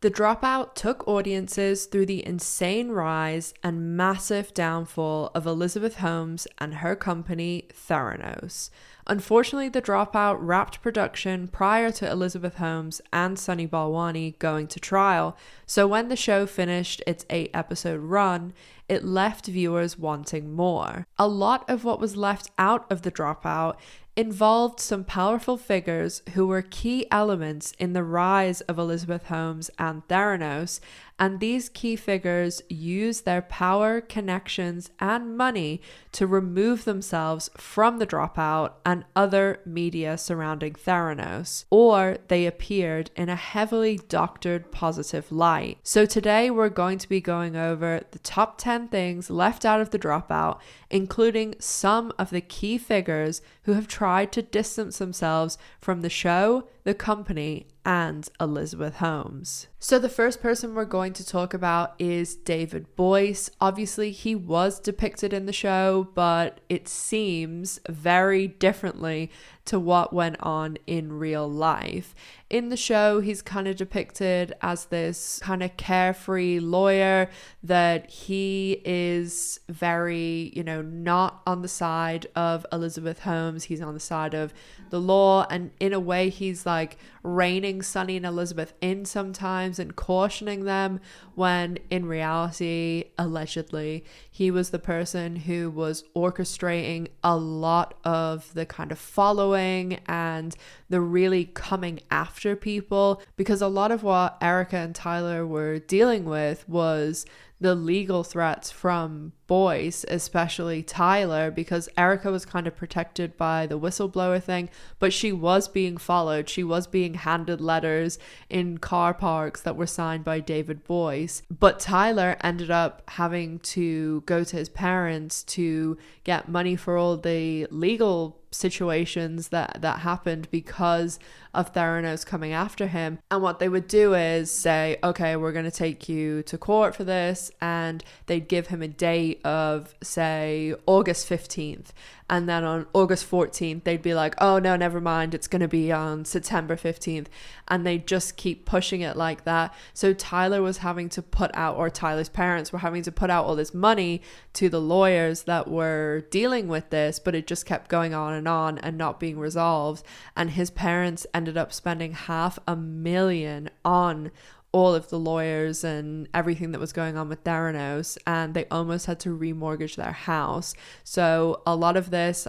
The Dropout took audiences through the insane rise and massive downfall of Elizabeth Holmes and her company, Theranos. Unfortunately, The Dropout wrapped production prior to Elizabeth Holmes and Sunny Balwani going to trial, so when the show finished its 8-episode run, it left viewers wanting more. A lot of what was left out of The Dropout involved some powerful figures who were key elements in the rise of Elizabeth Holmes and Theranos, and these key figures used their power, connections, and money to remove themselves from The Dropout and other media surrounding Theranos, or they appeared in a heavily doctored positive light. So today we're going to be going over the top 10 things left out of The Dropout, including some of the key figures who have tried to distance themselves from the show, the company, and Elizabeth Holmes. So the first person we're going to talk about is David Boyce. Obviously, he was depicted in the show, but it seems very differently to what went on in real life. In the show, he's kind of depicted as this kind of carefree lawyer, that he is very, not on the side of Elizabeth Holmes. He's on the side of the law, and in a way he's like reining Sunny and Elizabeth in sometimes and cautioning them, when in reality, allegedly, he was the person who was orchestrating a lot of the kind of following and the really coming after people, because a lot of what Erica and Tyler were dealing with was the legal threats from Boyce, especially Tyler, because Erica was kind of protected by the whistleblower thing, but she was being followed. She was being handed letters in car parks that were signed by David Boyce. But Tyler ended up having to go to his parents to get money for all the legal situations that happened because of Theranos coming after him. And what they would do is say, okay, we're going to take you to court for this, and they'd give him a date of, say, August 15th, and then on August 14th they'd be like, oh no, never mind, it's going to be on September 15th, and they just keep pushing it like that. So Tyler was having to put out, or Tyler's parents were having to put out all this money to the lawyers that were dealing with this, but it just kept going on and not being resolved, and his parents ended up spending $500,000 on all of the lawyers and everything that was going on with Theranos, and they almost had to remortgage their house. So a lot of this,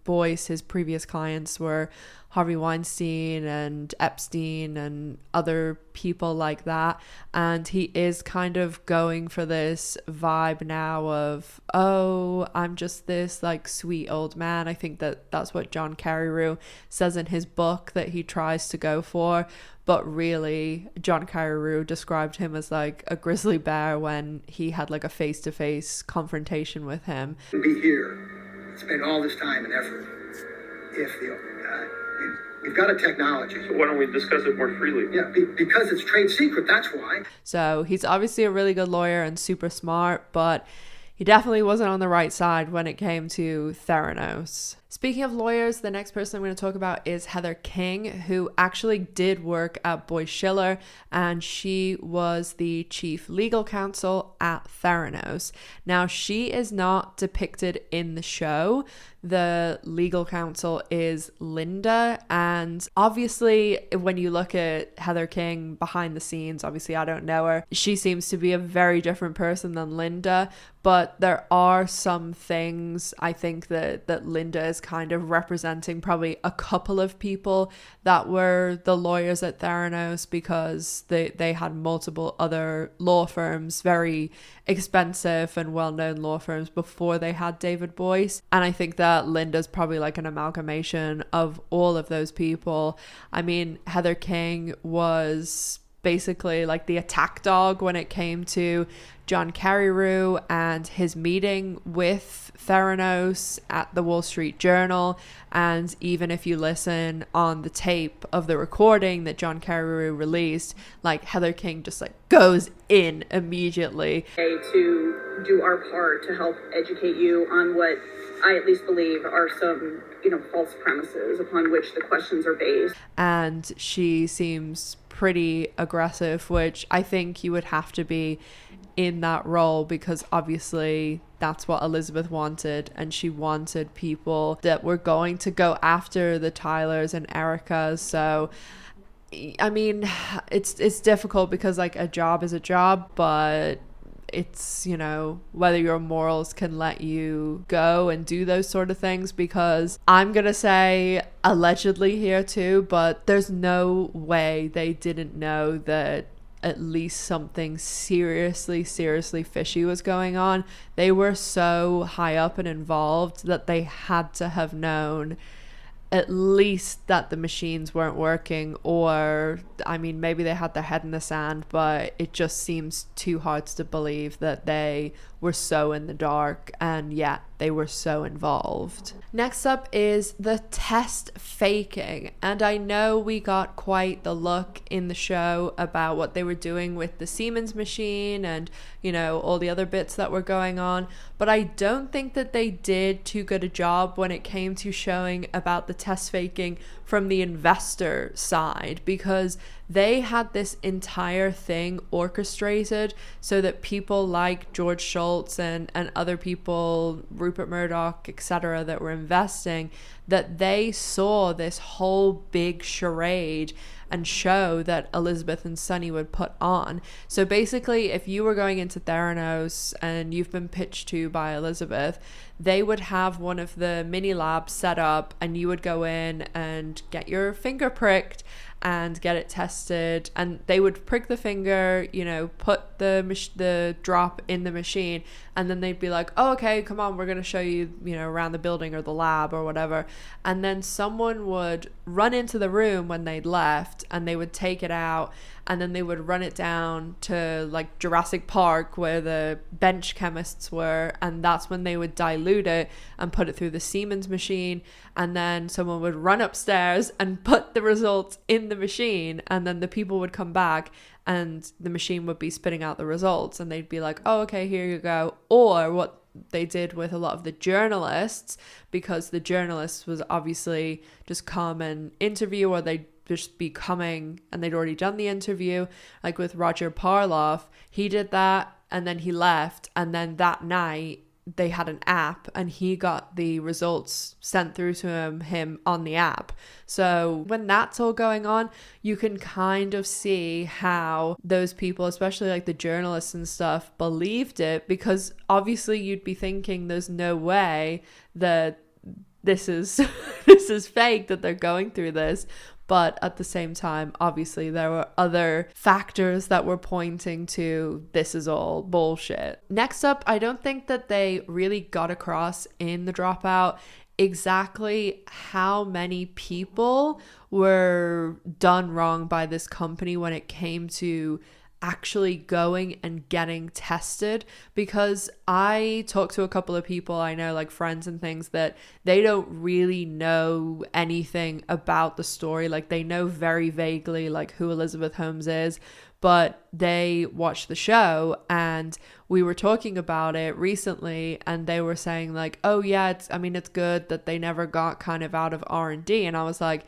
Boyce, his previous clients were Harvey Weinstein and Epstein and other people like that, and he is kind of going for this vibe now of, oh, I'm just this like sweet old man. I think that's what John Carreyrou says in his book that he tries to go for, but really John Carreyrou described him as like a grizzly bear when he had like a face-to-face confrontation with him. Be here, spend all this time and effort if we've got a technology. So why don't we discuss it more freely? Yeah, because it's trade secret, that's why. So he's obviously a really good lawyer and super smart, but he definitely wasn't on the right side when it came to Theranos. Speaking of lawyers, the next person I'm going to talk about is Heather King, who actually did work at Boyce Schiller, and she was the chief legal counsel at Theranos. Now, she is not depicted in the show. The legal counsel is Linda, and obviously when you look at Heather King behind the scenes, obviously I don't know her, she seems to be a very different person than Linda, but there are some things I think that Linda is kind of representing probably a couple of people that were the lawyers at Theranos, because they had multiple other law firms, very expensive and well-known law firms before they had David Boyce, and I think that Linda's probably like an amalgamation of all of those people. Heather King was basically like the attack dog when it came to John Carreyrou and his meeting with Theranos at the Wall Street Journal. And even if you listen on the tape of the recording that John Carreyrou released, like Heather King just like goes in immediately. To do our part to help educate you on what I at least believe are some, false premises upon which the questions are based. And she seems pretty aggressive, which I think you would have to be in that role, because obviously that's what Elizabeth wanted, and she wanted people that were going to go after the Tylers and Ericas. So I mean, it's difficult because like a job is a job, but it's, you know, whether your morals can let you go and do those sort of things, because I'm gonna say allegedly here too, but there's no way they didn't know that at least something seriously fishy was going on. They were so high up and involved that they had to have known at least that the machines weren't working, or I mean, maybe they had their head in the sand, but it just seems too hard to believe that they were so in the dark, and yet they were so involved. Next up is the test faking, and I know we got quite the look in the show about what they were doing with the Siemens machine and, you know, all the other bits that were going on, but I don't think that they did too good a job when it came to showing about the test faking from the investor side, because they had this entire thing orchestrated so that people like George Shultz and other people, Rupert Murdoch, etc., that were investing, that they saw this whole big charade and show that Elizabeth and Sonny would put on. So basically, if you were going into Theranos and you've been pitched to by Elizabeth, they would have one of the mini labs set up, and you would go in and get your finger pricked and get it tested, and they would prick the finger, you know, put the drop in the machine, and then they'd be like, oh, okay, come on, we're going to show you, you know, around the building or the lab or whatever, and then someone would run into the room when they'd left, and they would take it out, and then they would run it down to like Jurassic Park where the bench chemists were, and that's when they would dilute it and put it through the Siemens machine, and then someone would run upstairs and put the results in the machine, and then the people would come back and the machine would be spitting out the results, and they'd be like, oh, okay, here you go. Or what they did with a lot of the journalists, because the journalists was obviously just come and interview, or they'd just be coming and they'd already done the interview, like with Roger Parloff, he did that and then he left, and then that night they had an app and he got the results sent through to him on the app. So when that's all going on, you can kind of see how those people, especially like the journalists and stuff, believed it, because obviously you'd be thinking there's no way that this is this is fake, that they're going through this. But at the same time, obviously, there were other factors that were pointing to this is all bullshit. Next up, I don't think that they really got across in The Dropout exactly how many people were done wrong by this company when it came to actually going and getting tested, because I talked to a couple of people I know, like friends and things, that they don't really know anything about the story. Like they know very vaguely like who Elizabeth Holmes is, but they watched the show and we were talking about it recently, and they were saying like, oh yeah, it's good that they never got kind of out of R&D. And I was like,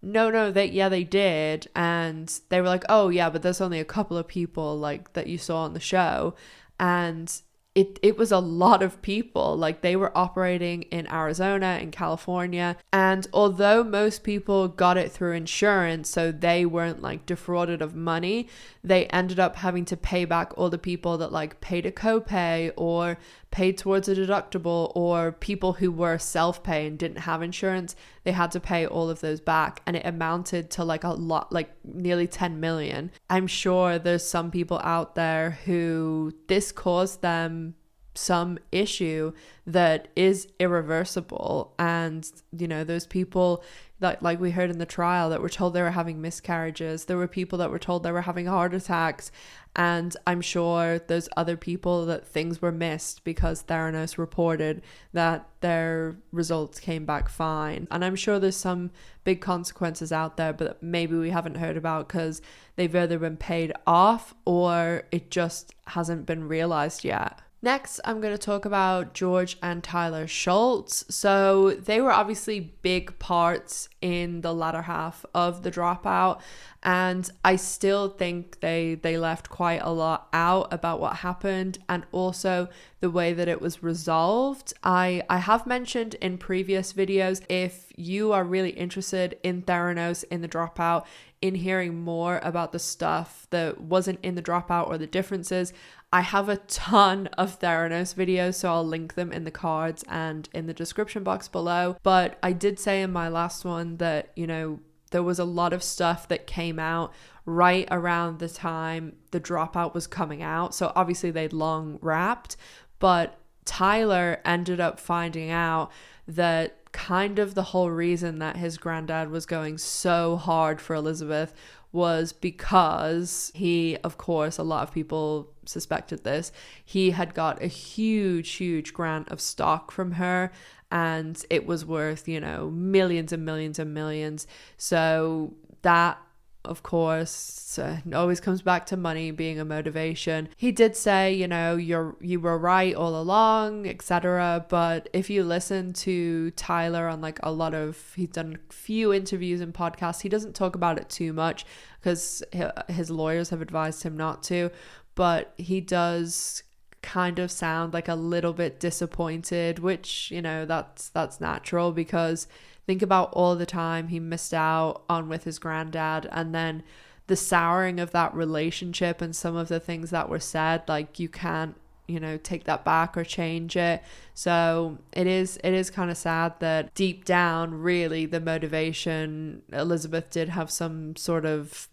no, they did. And they were like, oh yeah, but there's only a couple of people like that you saw on the show. And it was a lot of people. Like they were operating in Arizona, in California, and although most people got it through insurance, so they weren't like defrauded of money, they ended up having to pay back all the people that like paid a copay or paid towards a deductible, or people who were self-pay and didn't have insurance. They had to pay all of those back, and it amounted to like a lot, like nearly 10 million. I'm sure there's some people out there who this caused them some issue that is irreversible, and you know, those people that, like we heard in the trial, that were told they were having miscarriages, there were people that were told they were having heart attacks, and I'm sure there's other people that things were missed because Theranos reported that their results came back fine. And I'm sure there's some big consequences out there, but maybe we haven't heard about because they've either been paid off or it just hasn't been realized yet. Next, I'm going to talk about George and Tyler Shultz. So they were obviously big parts in the latter half of The Dropout, and I still think they left quite a lot out about what happened and also the way that it was resolved. I have mentioned in previous videos, if you are really interested in Theranos, in The Dropout, in hearing more about the stuff that wasn't in The Dropout or the differences, I have a ton of Theranos videos, so I'll link them in the cards and in the description box below. But I did say in my last one that, you know, there was a lot of stuff that came out right around the time The Dropout was coming out. So obviously they'd long wrapped, but Tyler ended up finding out that kind of the whole reason that his granddad was going so hard for Elizabeth was because he, of course, a lot of people suspected this, he had got a huge grant of stock from her, and it was worth, you know, millions and millions and millions. So that, of course, always comes back to money being a motivation. He did say, you know, you were right all along, etc. But if you listen to Tyler on like a lot of, he's done a few interviews and podcasts, he doesn't talk about it too much because his lawyers have advised him not to, but he does kind of sound like a little bit disappointed, which, you know, that's natural, because think about all the time he missed out on with his granddad, and then the souring of that relationship and some of the things that were said, like you can't, you know, take that back or change it. So it is kind of sad that deep down, really, the motivation, Elizabeth did have some sort of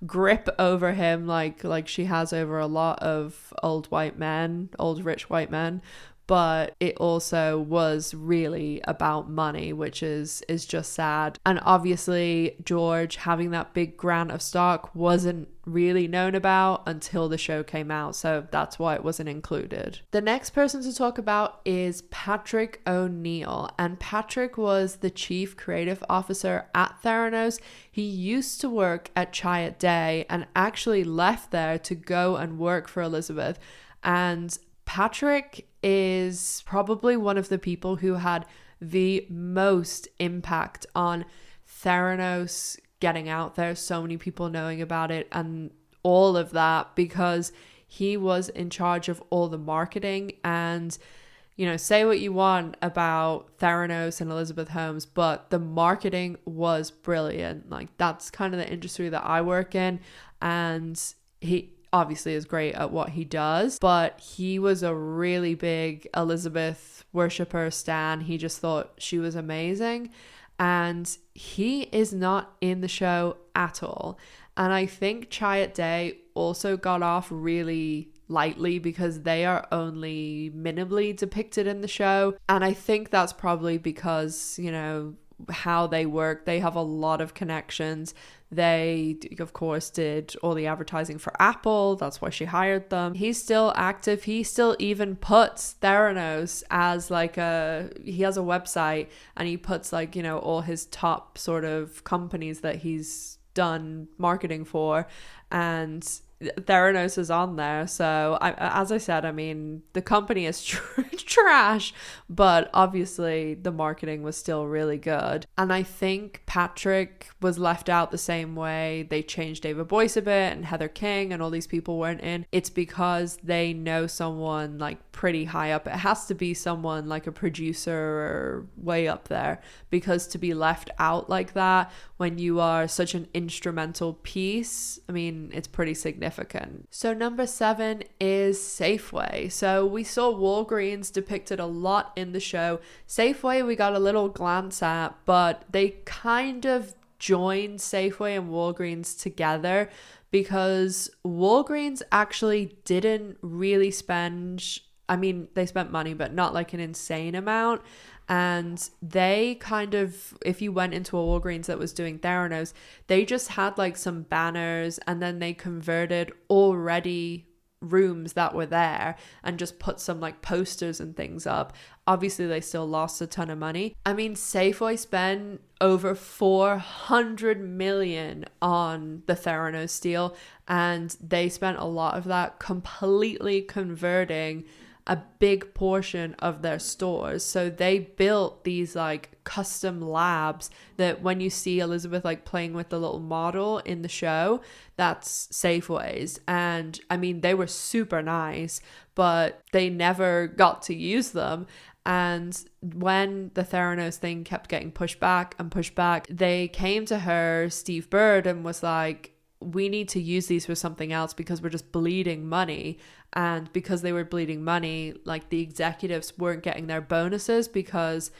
grip over him, like she has over a lot of old rich white men. But it also was really about money, which is just sad. And obviously George having that big grant of stock wasn't really known about until the show came out, so that's why it wasn't included. The next person to talk about is Patrick O'Neill, and Patrick was the chief creative officer at Theranos. He used to work at Chiat Day and actually left there to go and work for Elizabeth. And Patrick is probably one of the people who had the most impact on Theranos getting out there, so many people knowing about it and all of that, because he was in charge of all the marketing. And, you know, say what you want about Theranos and Elizabeth Holmes, but the marketing was brilliant. Like, that's kind of the industry that I work in, and he obviously is great at what he does, but he was a really big Elizabeth worshipper stan. He just thought she was amazing, and he is not in the show at all. And I think Chiat Day also got off really lightly because they are only minimally depicted in the show, and I think that's probably because, you know, how they work. They have a lot of connections. They, of course, did all the advertising for Apple. That's why she hired them. He's still active. He still even puts Theranos as like he has a website, and he puts, like, you know, all his top sort of companies that he's done marketing for, and Theranos is on there. So as I said, I mean, the company is trash, but obviously the marketing was still really good. And I think Patrick was left out the same way they changed David Boyce a bit and Heather King and all these people weren't in. It's because they know someone like pretty high up. It has to be someone like a producer or way up there, because to be left out like that when you are such an instrumental piece, I mean, it's pretty significant. So number 7 is Safeway. So we saw Walgreens depicted a lot in the show. Safeway we got a little glance at, but they kind of joined Safeway and Walgreens together because Walgreens actually didn't really spend, I mean, they spent money, but not like an insane amount. And they kind of, if you went into a Walgreens that was doing Theranos, they just had like some banners, and then they converted already rooms that were there and just put some like posters and things up. Obviously they still lost a ton of money. I mean, Safeway spent over 400 million on the Theranos deal, and they spent a lot of that completely converting a big portion of their stores. So they built these like custom labs that when you see Elizabeth like playing with the little model in the show, that's Safeway's. And I mean, they were super nice, but they never got to use them. And when the Theranos thing kept getting pushed back, they came to her, Steve Bird, and was like, we need to use these for something else because we're just bleeding money. And because they were bleeding money, like the executives weren't getting their bonuses because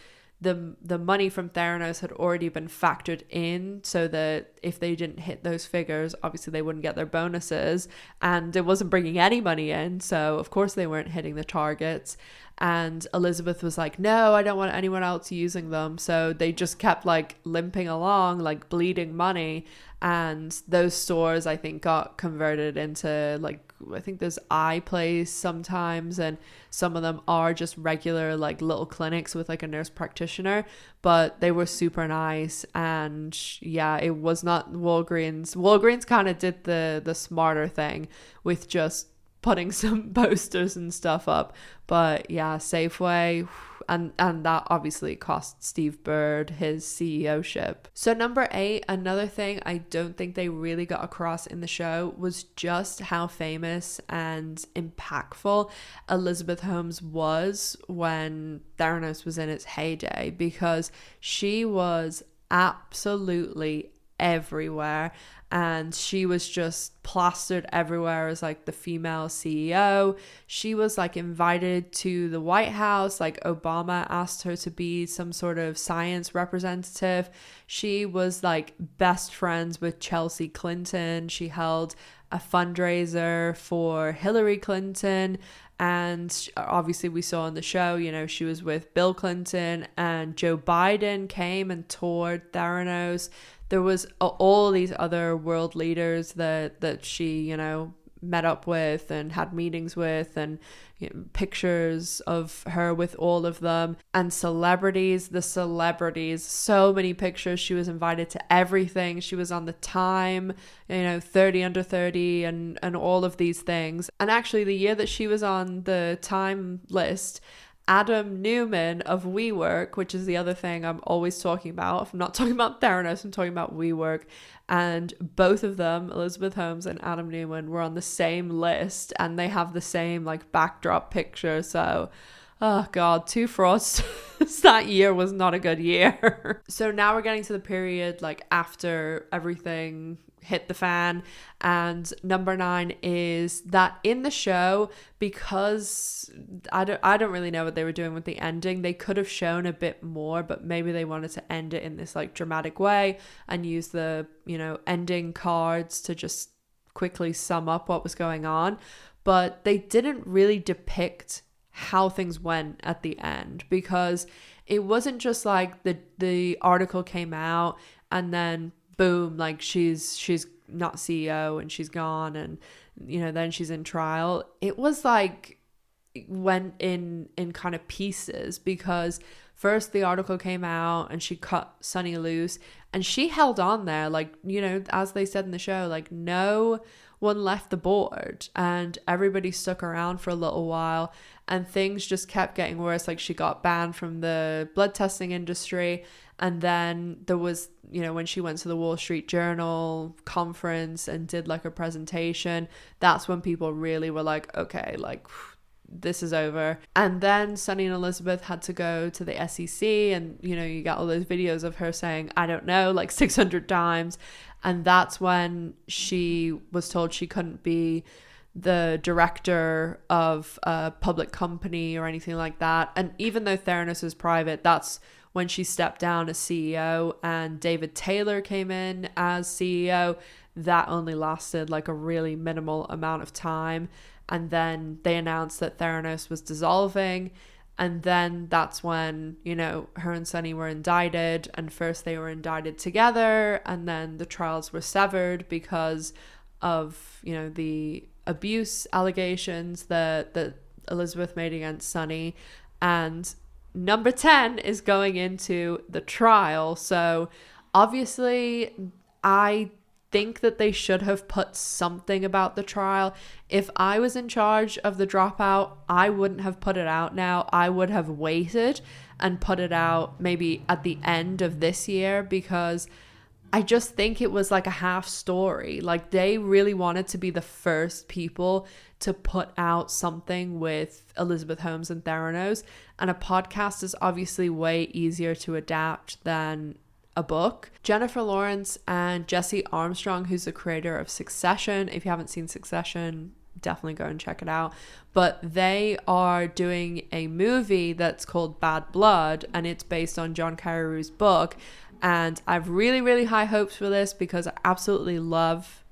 the money from Theranos had already been factored in, so that if they didn't hit those figures, obviously they wouldn't get their bonuses, and it wasn't bringing any money in, so of course they weren't hitting the targets. And Elizabeth was like, no, I don't want anyone else using them. So they just kept like limping along, like bleeding money. And those stores, I think, got converted into like, I think there's iPlace sometimes, and some of them are just regular like little clinics with like a nurse practitioner, but they were super nice. And yeah, it was not Walgreens. Walgreens kind of did the smarter thing with just putting some posters and stuff up. But yeah, Safeway, and that obviously cost Steve Bird his CEO-ship. So number 8, another thing I don't think they really got across in the show was just how famous and impactful Elizabeth Holmes was when Theranos was in its heyday, because she was absolutely everywhere, and she was just plastered everywhere as like the female CEO. She was like invited to the White House, like Obama asked her to be some sort of science representative. She was like best friends with Chelsea Clinton. She held a fundraiser for Hillary Clinton. And obviously we saw on the show, you know, she was with Bill Clinton, and Joe Biden came and toured Theranos. There was all these other world leaders that she, you know, met up with and had meetings with, and you know, pictures of her with all of them. And celebrities, so many pictures. She was invited to everything. She was on the Time, you know, 30 under 30 and all of these things. And actually the year that she was on the Time list, Adam Newman of WeWork, which is the other thing I'm always talking about. If I'm not talking about Theranos, I'm talking about WeWork. And both of them, Elizabeth Holmes and Adam Newman, were on the same list, and they have the same like backdrop picture. So, oh God, 2 frauds. That year was not a good year. So now we're getting to the period like after everything hit the fan. And number 9 is that in the show, because I don't really know what they were doing with the ending, they could have shown a bit more, but maybe they wanted to end it in this like dramatic way and use the, you know, ending cards to just quickly sum up what was going on. But they didn't really depict how things went at the end, because it wasn't just like the article came out and then boom, like she's not CEO and she's gone, and you know, then she's in trial. It was like it went in kind of pieces, because first the article came out and she cut Sunny loose, and she held on there, like, you know, as they said in the show, like no one left the board, and everybody stuck around for a little while, and things just kept getting worse. Like she got banned from the blood testing industry. And then there was, you know, when she went to the Wall Street Journal conference and did like a presentation, that's when people really were like, okay, like this is over. And then Sunny and Elizabeth had to go to the SEC, and, you know, you got all those videos of her saying, I don't know, like 600 times. And that's when she was told she couldn't be the director of a public company or anything like that. And even though Theranos is private, that's when she stepped down as CEO, and David Taylor came in as CEO. That only lasted like a really minimal amount of time. And then they announced that Theranos was dissolving. And then that's when, you know, her and Sunny were indicted. And first they were indicted together, and then the trials were severed because of, you know, the abuse allegations that Elizabeth made against Sunny. And number 10 is going into the trial. So obviously I think that they should have put something about the trial. If I was in charge of The Dropout, I wouldn't have put it out now. I would have waited and put it out maybe at the end of this year, because I just think it was like a half story. Like, they really wanted to be the first people to put out something with Elizabeth Holmes and Theranos, and a podcast is obviously way easier to adapt than a book. Jennifer Lawrence and Jesse Armstrong, who's the creator of Succession, if you haven't seen Succession, definitely go and check it out, but they are doing a movie that's called Bad Blood, and it's based on John Carreyrou's book. And I've really, really high hopes for this, because I absolutely love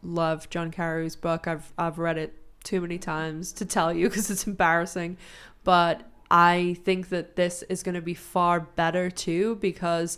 John Carreyrou's book. I've read it too many times to tell you, because it's embarrassing, but I think that this is going to be far better too, because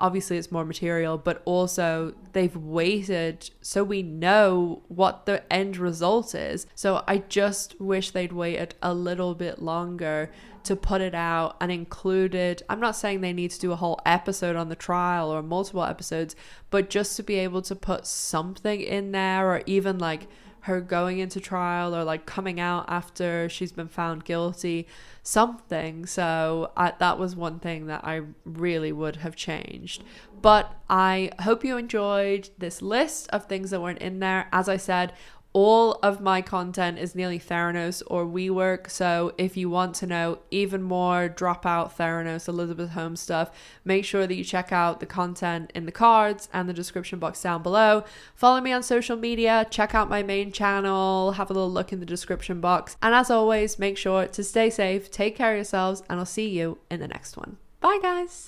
obviously it's more material, but also they've waited so we know what the end result is. So I just wish they'd waited a little bit longer to put it out and included. I'm not saying they need to do a whole episode on the trial or multiple episodes, but just to be able to put something in there, or even like her going into trial, or like coming out after she's been found guilty, something. So that was one thing that I really would have changed. But I hope you enjoyed this list of things that weren't in there. As I said, all of my content is nearly Theranos or WeWork, so if you want to know even more Dropout, Theranos, Elizabeth Holmes stuff, make sure that you check out the content in the cards and the description box down below. Follow me on social media, check out my main channel, have a little look in the description box, and as always, make sure to stay safe, take care of yourselves, and I'll see you in the next one. Bye guys!